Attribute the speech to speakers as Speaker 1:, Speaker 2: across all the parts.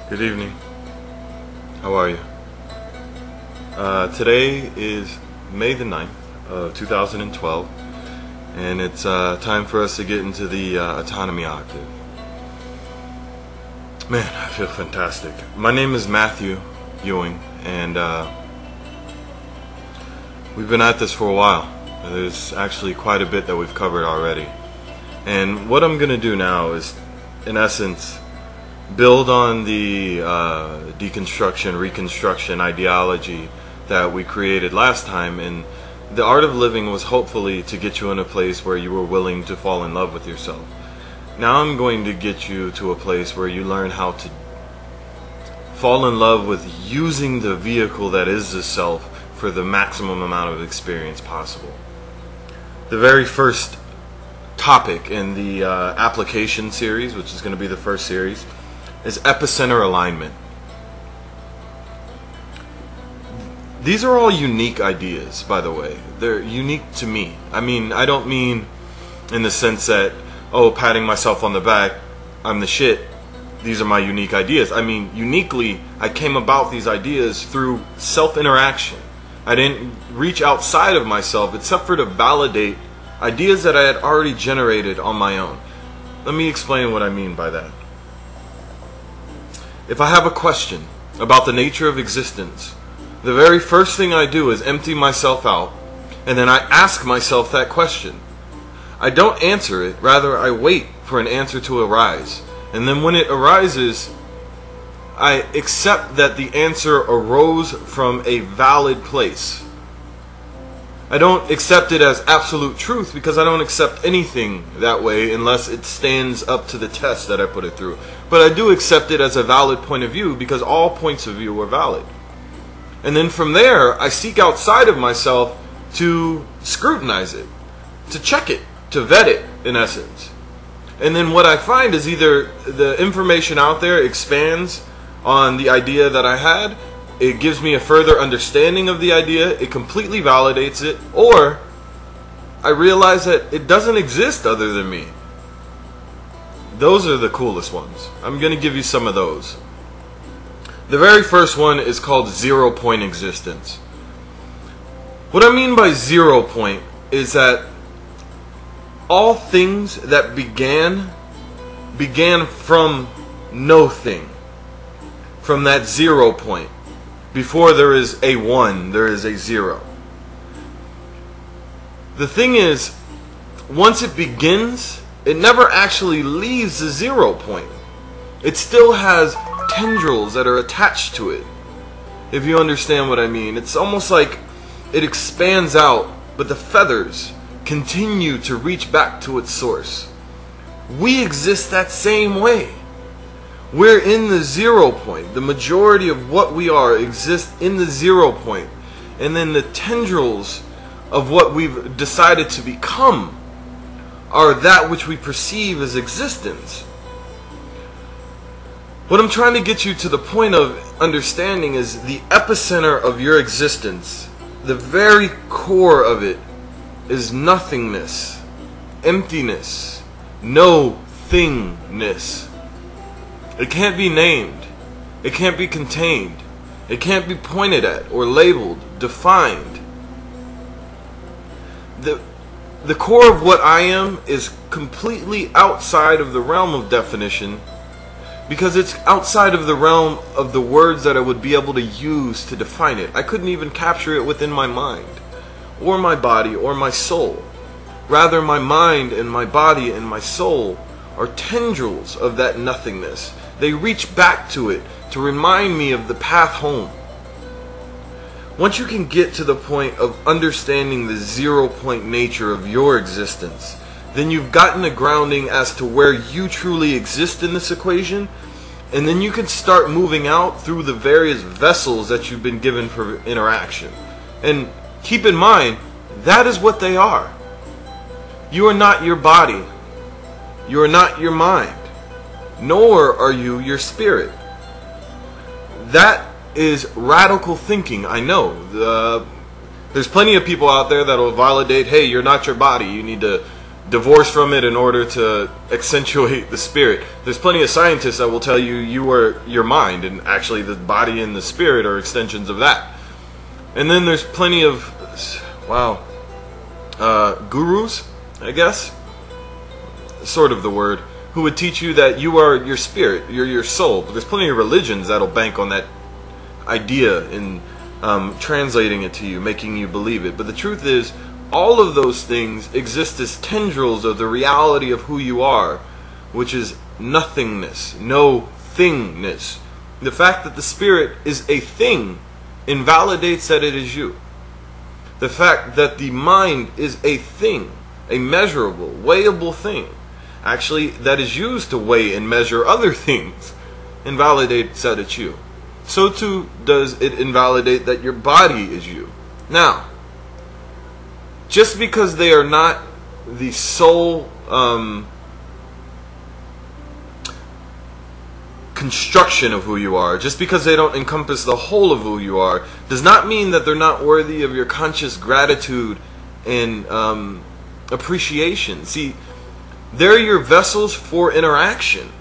Speaker 1: Good evening. How are you? Today is May the 9th of 2012, and it's time for us to get into the autonomy octave. Man, I feel fantastic. My name is Matthew Ewing, and we've been at this for a while. There's actually quite a bit that we've covered already. And what I'm going to do now is, in essence, build on the deconstruction, reconstruction ideology that we created last time. And the art of living was hopefully to get you in a place where you were willing to fall in love with yourself. Now I'm going to get you to a place where you learn how to fall in love with using the vehicle that is the self for the maximum amount of experience possible. The very first topic in the application series, which is going to be the first series, is epicenter alignment. These are all unique ideas, by the way. They're unique to me. I mean, I don't mean in the sense that, oh, patting myself on the back, I'm the shit, these are my unique ideas. I mean, uniquely, I came about these ideas through self-interaction. I didn't reach outside of myself except for to validate ideas that I had already generated on my own. Let me explain what I mean by that. If I have a question about the nature of existence, the very first thing I do is empty myself out, and then I ask myself that question. I don't answer it, rather I wait for an answer to arise. And then when it arises, I accept that the answer arose from a valid place. I don't accept it as absolute truth because I don't accept anything that way unless it stands up to the test that I put it through. But I do accept it as a valid point of view because all points of view are valid. And then from there, I seek outside of myself to scrutinize it, to check it, to vet it, in essence. And then what I find is either the information out there expands on the idea that I had, it gives me a further understanding of the idea, it completely validates it, or I realize that it doesn't exist other than me. Those are the coolest ones. I'm going to give you some of those. The very first one is called 0 point existence. What I mean by 0 point is that all things that began from no thing, from that 0 point. Before there is a 1, there is a 0. The thing is, once it begins, it never actually leaves the 0 point. It still has tendrils that are attached to it, if you understand what I mean. It's almost like it expands out, but the feathers continue to reach back to its source. We exist that same way. We're in the 0 point. The majority of what we are exists in the 0 point. And then the tendrils of what we've decided to become are that which we perceive as existence. What I'm trying to get you to the point of understanding is the epicenter of your existence. The very core of it is nothingness, emptiness, no thingness. It can't be named. It can't be contained. It can't be pointed at or labeled, defined. The core of what I am is completely outside of the realm of definition because it's outside of the realm of the words that I would be able to use to define it. I couldn't even capture it within my mind or my body or my soul. Rather, my mind and my body and my soul are tendrils of that nothingness. They reach back to it to remind me of the path home. Once you can get to the point of understanding the 0 point nature of your existence, then you've gotten a grounding as to where you truly exist in this equation, and then you can start moving out through the various vessels that you've been given for interaction. And keep in mind, that is what they are. You are not your body. You are not your mind. Nor are you your spirit. That is radical thinking, I know. There's plenty of people out there that will validate, hey, you're not your body. You need to divorce from it in order to accentuate the spirit. There's plenty of scientists that will tell you you are your mind, and actually the body and the spirit are extensions of that. And then there's plenty of, gurus, I guess, sort of the word, who would teach you that you are your spirit, you're your soul. But there's plenty of religions that'll bank on that idea in translating it to you, making you believe it. But the truth is, all of those things exist as tendrils of the reality of who you are, which is nothingness, no thingness. The fact that the spirit is a thing invalidates that it is you. The fact that the mind is a thing, a measurable, weighable thing, actually that is used to weigh and measure other things, invalidates that it's you. So too does it invalidate that your body is you. Now, just because they are not the sole construction of who you are, just because they don't encompass the whole of who you are, does not mean that they're not worthy of your conscious gratitude and appreciation. See, they're your vessels for interaction.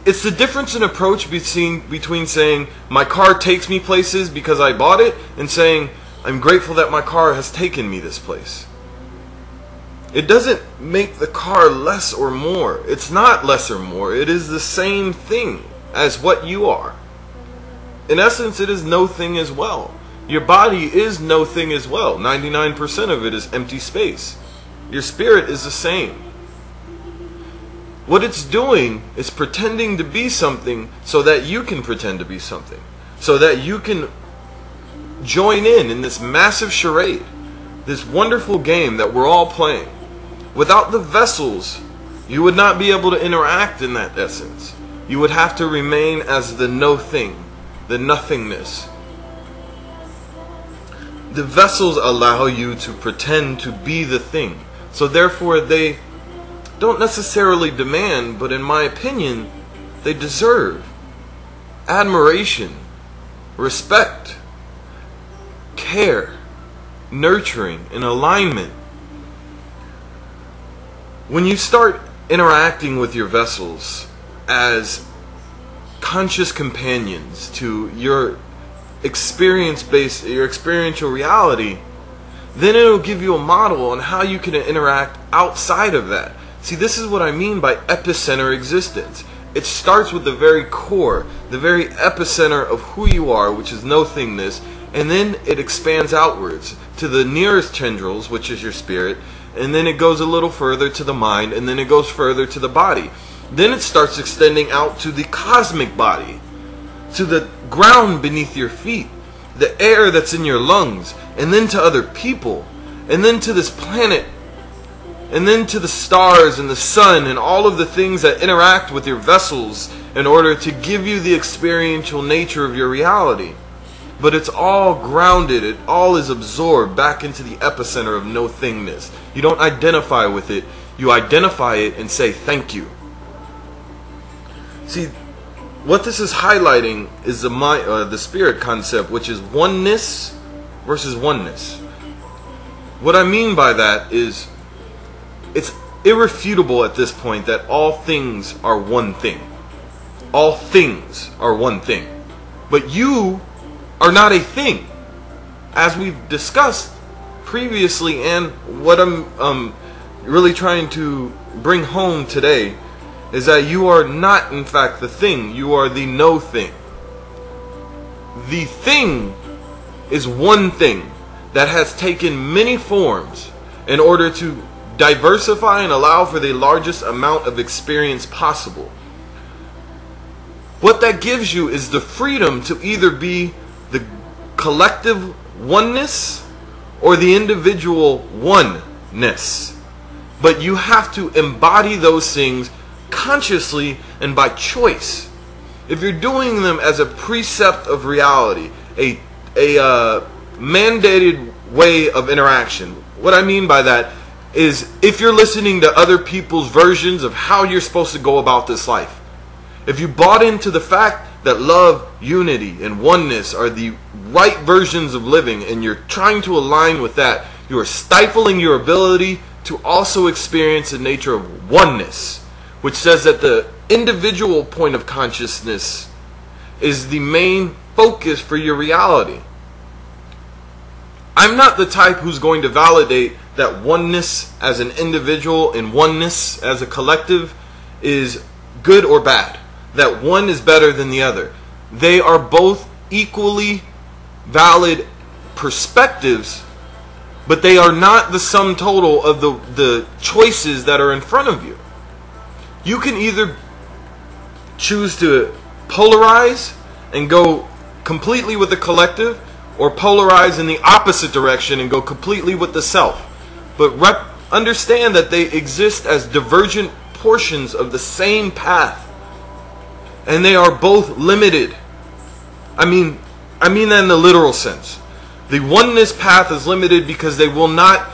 Speaker 1: It's the difference in approach between saying, my car takes me places because I bought it, and saying, I'm grateful that my car has taken me this place. It doesn't make the car less or more. It's not less or more. It is the same thing as what you are. In essence, it is no thing as well. Your body is no thing as well. 99% of it is empty space. Your spirit is the same. What it's doing is pretending to be something so that you can pretend to be something. So that you can join in this massive charade, this wonderful game that we're all playing. Without the vessels, you would not be able to interact in that essence. You would have to remain as the no thing, the nothingness. The vessels allow you to pretend to be the thing. So therefore they don't necessarily demand, but in my opinion, they deserve admiration, respect, care, nurturing, and alignment. When you start interacting with your vessels as conscious companions to your experience-based, your experiential reality, then it'll give you a model on how you can interact outside of that. See, this is what I mean by epicenter existence. It starts with the very core, the very epicenter of who you are, which is no thingness, and then it expands outwards to the nearest tendrils, which is your spirit, and then it goes a little further to the mind, and then it goes further to the body. Then it starts extending out to the cosmic body, to the ground beneath your feet, the air that's in your lungs, and then to other people, and then to this planet, and then to the stars and the sun and all of the things that interact with your vessels in order to give you the experiential nature of your reality. But it's all grounded, it all is absorbed back into the epicenter of no thingness. You don't identify with it, you identify it and say thank you. See, what this is highlighting is the spirit concept, which is oneness versus oneness. What I mean by that is, it's irrefutable at this point that all things are one thing. All things are one thing. But you are not a thing. As we've discussed previously, and what I'm really trying to bring home today is that you are not in fact the thing. You are the no thing. The thing is one thing that has taken many forms in order to diversify and allow for the largest amount of experience possible. What that gives you is the freedom to either be the collective oneness or the individual oneness. But you have to embody those things consciously and by choice. If you're doing them as a precept of reality, a mandated way of interaction, what I mean by that is if you're listening to other people's versions of how you're supposed to go about this life, if you bought into the fact that love, unity, and oneness are the right versions of living, and you're trying to align with that, You are stifling your ability to also experience the nature of oneness, which says that the individual point of consciousness is the main focus for your reality. I'm not the type who's going to validate that oneness as an individual and oneness as a collective is good or bad, that one is better than the other. They are both equally valid perspectives, but they are not the sum total of the choices that are in front of you. You can either choose to polarize and go completely with the collective, or polarize in the opposite direction and go completely with the self. But understand that they exist as divergent portions of the same path, and they are both limited. I mean that in the literal sense. The oneness path is limited because they will not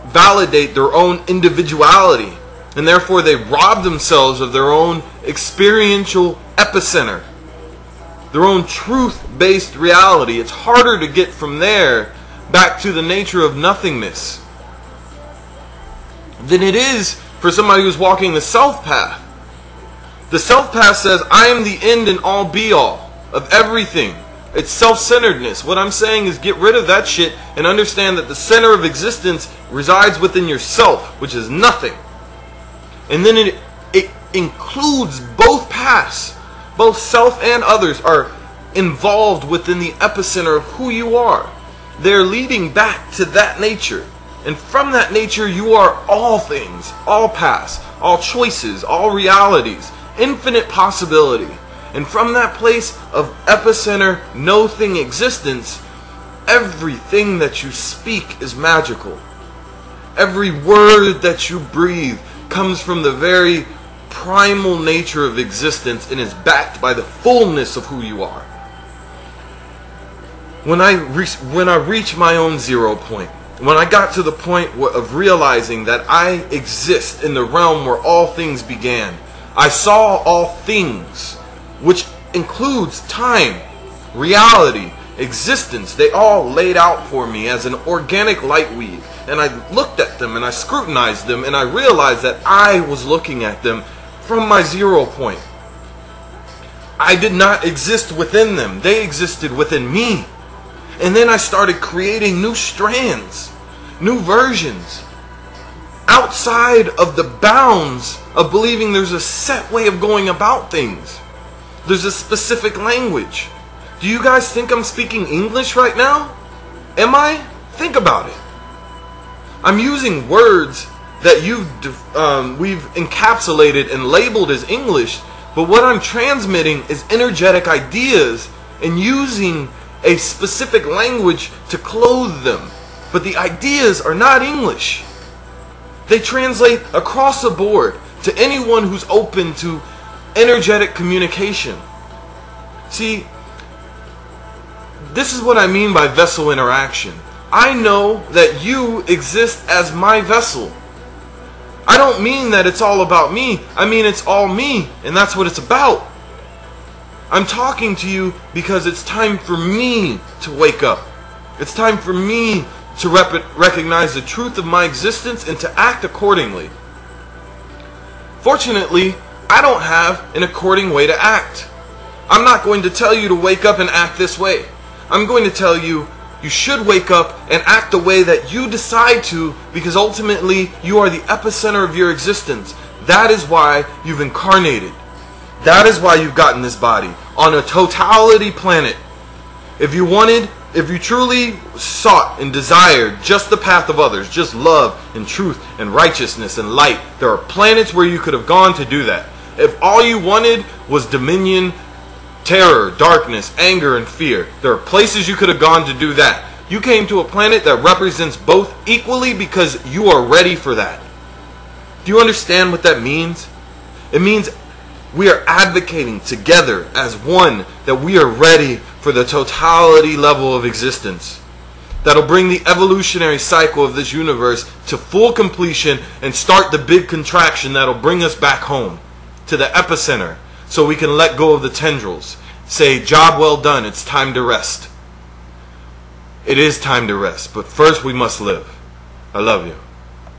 Speaker 1: validate their own individuality, and therefore they rob themselves of their own experiential epicenter, their own truth-based reality. It's harder to get from there back to the nature of nothingness than it is for somebody who's walking the self path. The self path says, I am the end and all be all of everything. It's self-centeredness. What I'm saying is get rid of that shit and understand that the center of existence resides within yourself, which is nothing. And then it includes both paths. Both self and others are involved within the epicenter of who you are. They're leading back to that nature. And from that nature you are all things, all paths, all choices, all realities, infinite possibility. And from that place of epicenter, no thing existence, everything that you speak is magical. Every word that you breathe comes from the very primal nature of existence and is backed by the fullness of who you are. When I reach my own 0 point, when I got to the point of realizing that I exist in the realm where all things began, I saw all things, which includes time, reality, existence. They all laid out for me as an organic light weave. And I looked at them and I scrutinized them and I realized that I was looking at them from my 0 point. I did not exist within them. They existed within me. And then I started creating new strands, new versions, outside of the bounds of believing there's a set way of going about things. There's a specific language. Do you guys think I'm speaking English right now? Am I? Think about it. I'm using words that we've encapsulated and labeled as English, but what I'm transmitting is energetic ideas and using a specific language to clothe them. But the ideas are not English. They translate across the board to anyone who's open to energetic communication. See, this is what I mean by vessel interaction. I know that you exist as my vessel. I don't mean that it's all about me. I mean it's all me, and that's what it's about. I'm talking to you because it's time for me to wake up. It's time for me to recognize the truth of my existence and to act accordingly. Fortunately, I don't have an according way to act. I'm not going to tell you to wake up and act this way. I'm going to tell you you should wake up and act the way that you decide to, because ultimately you are the epicenter of your existence. That is why you've incarnated. That is why you've gotten this body on a totality planet. If you truly sought and desired just the path of others, just love and truth and righteousness and light, there are planets where you could have gone to do that. If all you wanted was dominion, terror, darkness, anger, and fear, there are places you could have gone to do that. You came to a planet that represents both equally because you are ready for that. Do you understand what that means? It means we are advocating together as one that we are ready for the totality level of existence. That'll bring the evolutionary cycle of this universe to full completion and start the big contraction that'll bring us back home to the epicenter, so we can let go of the tendrils. Say, job well done, it's time to rest. It is time to rest, but first we must live. I love you.